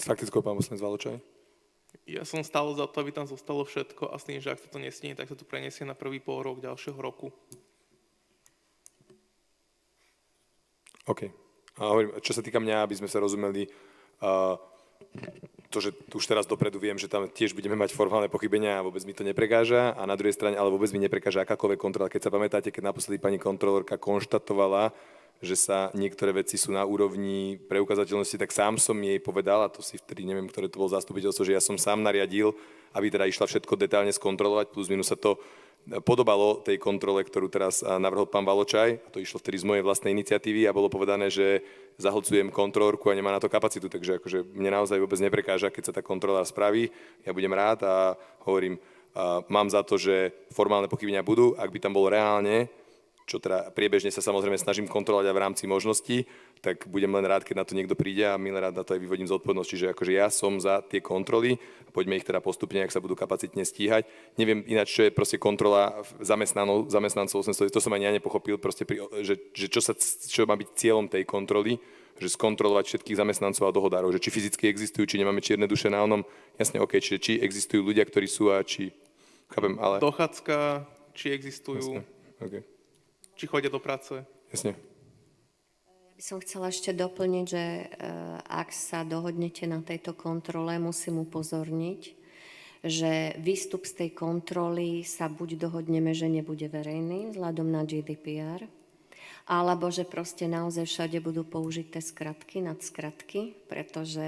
S faktickou pán poslanec Valočaj. Ja som stále za to, aby tam zostalo všetko a s tým, že ak sa to nesnie, tak sa to preniesie na prvý pôrok ďalšieho roku. OK. A hovorím, čo sa týka mňa, aby sme sa rozumeli, to, že už teraz dopredu viem, že tam tiež budeme mať formálne pochybenia a vôbec mi to neprekáža a na druhej strane, ale vôbec mi neprekáža akákoľvek kontrola. Keď sa pamätáte, keď naposledy pani kontrolórka konštatovala, že sa niektoré veci sú na úrovni preukazateľnosti, tak sám som jej povedal, a to si vtedy neviem, ktoré to bolo zastupiteľstvo, že ja som sám nariadil, aby teda išla všetko detailne skontrolovať, plus minus sa to podobalo tej kontrole, ktorú teraz navrhol pán Valočaj, a to išlo vtedy z mojej vlastnej iniciatívy a bolo povedané, že zahlcujem kontrolórku a nemá na to kapacitu, takže akože mne naozaj vôbec neprekáža, keď sa tá kontrola spraví, ja budem rád a hovorím, mám za to, že formálne pochybenia budú, ak by tam bolo reálne, čo teda priebežne sa samozrejme snažím kontrolovať aj v rámci možností, tak budem len rád, keď na to niekto príde a milé rád na to aj vyvodím zodpovednosť. Čiže akože ja som za tie kontroly, poďme ich teda postupne, ak sa budú kapacitne stíhať. Neviem ináč, čo je proste kontrola zamestnancov 800, to som ani ja nepochopil, proste že čo má byť cieľom tej kontroly, že skontrolovať všetkých zamestnancov a dohodárov, že či fyzicky existujú, či nemáme čierne duše na onom. Jasne, OK, čiže či existujú ľudia, ktorí sú a či... Chápem, ale... Dochádzka, či existujú... Jasne, OK. Či chodia do práce. Jasne. Ja by som chcela ešte doplniť, že ak sa dohodnete na tejto kontrole, musím upozorniť, že výstup z tej kontroly sa buď dohodneme, že nebude verejný vzhľadom na GDPR, alebo že proste naozaj všade budú použité skratky, nadskratky, pretože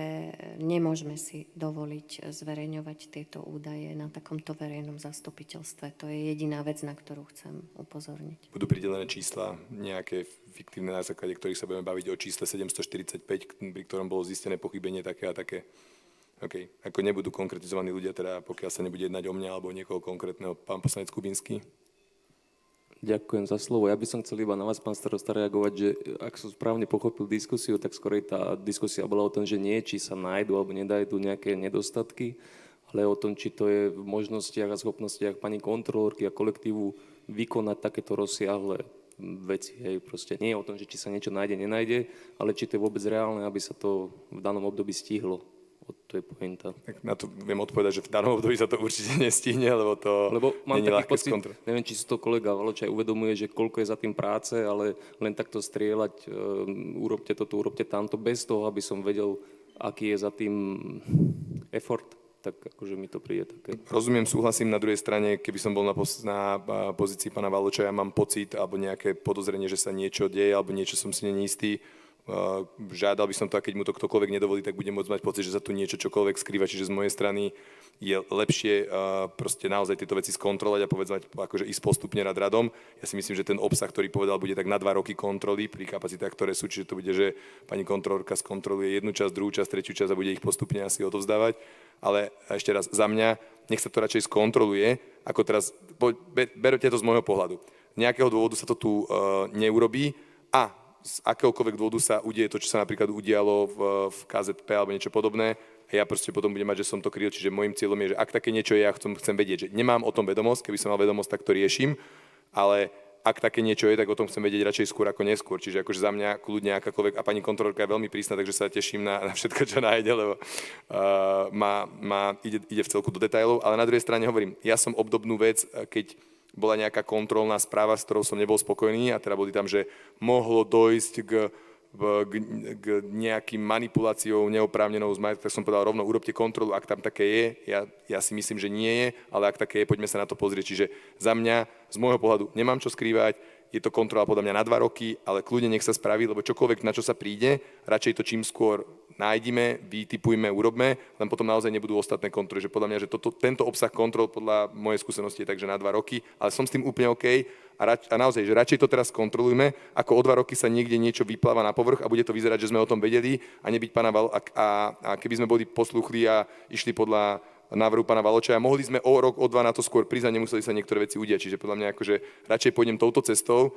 nemôžeme si dovoliť zverejňovať tieto údaje na takomto verejnom zastupiteľstve. To je jediná vec, na ktorú chcem upozorniť. Budú pridelené čísla, nejaké fiktívne, na základe ktorých sa budeme baviť o čísle 745, pri ktorom bolo zistené pochybenie také a také. OK. Ako nebudú konkretizovaní ľudia, teda pokiaľ sa nebude jednať o mňa alebo o niekoho konkrétneho. Pán poslanec Kubinský. Ďakujem za slovo. Ja by som chcel iba na vás, pán starosta, reagovať, že ak som správne pochopil diskusiu, tak skorej tá diskusia bola o tom, že nie, či sa nájdu alebo nedajdu nejaké nedostatky, ale o tom, či to je v možnostiach a schopnostiach pani kontrolórky a kolektívu vykonať takéto rozsiahle veci. Hej. Proste nie je o tom, že či sa niečo nájde, nenájde, ale či to je vôbec reálne, aby sa to v danom období stihlo. To je pointa. Tak na to viem odpovedať, že v danom období sa to určite nestihne, lebo to mám nie je ľahké pocit, neviem, či si to kolega Valočaj uvedomuje, že koľko je za tým práce, ale len takto strieľať, urobte toto, urobte tamto, bez toho, aby som vedel, aký je za tým effort, tak akože mi to príde také. Rozumiem, súhlasím. Na druhej strane, keby som bol na pozícii pána Valočaja, mám pocit alebo nejaké podozrenie, že sa niečo deje alebo niečo som si neistý. Žiadal by som to, a keď mu to ktokoľvek nedovolí, tak budem môcť mať pocit, že sa tu niečo čokoľvek skrýva, čiže z mojej strany je lepšie proste naozaj tieto veci skontrolovať a povedzme, akože ísť postupne rad radom. Ja si myslím, že ten obsah, ktorý povedal, bude tak na 2 roky kontroly pri kapacitách, ktoré sú, čiže to bude, že pani kontrolórka skontroluje jednu časť, druhú časť, tretiu časť a bude ich postupne asi odovzdávať. Ale ešte raz, za mňa, nech sa to radšej skontroluje, ako teraz, berete to z môjho pohľadu. Z nejakého dôvodu sa to tu neurobí a z akéhokoľvek dôvodu sa udieje to, čo sa napríklad udialo v KZP alebo niečo podobné a ja proste potom budem mať, že som to kryl, čiže môjim cieľom je, že ak také niečo je, ja chcem vedieť, že nemám o tom vedomosť, keby som mal vedomosť, tak to riešim, ale ak také niečo je, tak o tom chcem vedieť radšej skôr ako neskôr, čiže akože za mňa kľudne akákoľvek, a pani kontrolórka je veľmi prísna, takže sa teším na všetko, čo nájde, lebo ide v celku do detailov, ale na druhej strane hovorím, ja som obdobnú vec, keď bola nejaká kontrolná správa, s ktorou som nebol spokojný a teda boli tam, že mohlo dojsť k nejakým manipuláciou neoprávnenou z majetku, tak som povedal rovno, urobte kontrolu, ak tam také je, ja si myslím, že nie je, ale ak také je, poďme sa na to pozrieť. Čiže za mňa, z môjho pohľadu, nemám čo skrývať, je to kontrola podľa mňa na 2 roky, ale kľudne nech sa spraví, lebo čokoľvek, na čo sa príde, radšej to čím skôr nájdime, vytipujme, urobme, len potom naozaj nebudú ostatné kontroly. Že podľa mňa, že tento obsah kontrol podľa mojej skúsenosti je takže na 2 roky, ale som s tým úplne OK a naozaj, že radšej to teraz kontrolujme, ako o 2 roky sa niekde niečo vypláva na povrch a bude to vyzerať, že sme o tom vedeli a nebyť pána a keby sme boli posluchli a išli podľa návrhu pána Valočaja, mohli sme o rok, o 2 na to skôr prísť a nemuseli sa niektoré veci udiať. Čiže podľa mňa akože radšej pôjdem touto cestou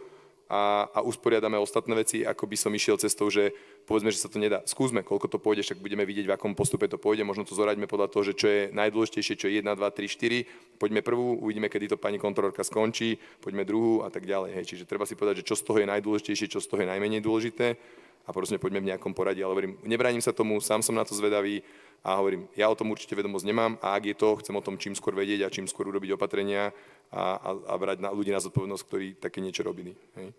a usporiadame ostatné veci, ako by som išiel cestou, že povedzme, že sa to nedá. Skúsme, koľko to pôjde, však budeme vidieť, v akom postupe to pôjde. Možno to zoraďme podľa toho, že čo je najdôležitejšie, čo je 1, 2, 3, 4. Poďme prvú, uvidíme, kedy to pani kontrolórka skončí, poďme druhú a tak ďalej. Hej. Čiže treba si povedať, že čo z toho je najdôležitejšie, čo z toho je najmenej dôležité a proste poďme v nejakom poradí. Ale hovorím, nebránim sa tomu, sám som na to zvedavý. A hovorím, ja o tom určite vedomosť nemám a ak je to, chcem o tom čím skôr vedieť a čím skôr urobiť opatrenia a brať ľudí na zodpovednosť, ktorí také niečo robili. Hej.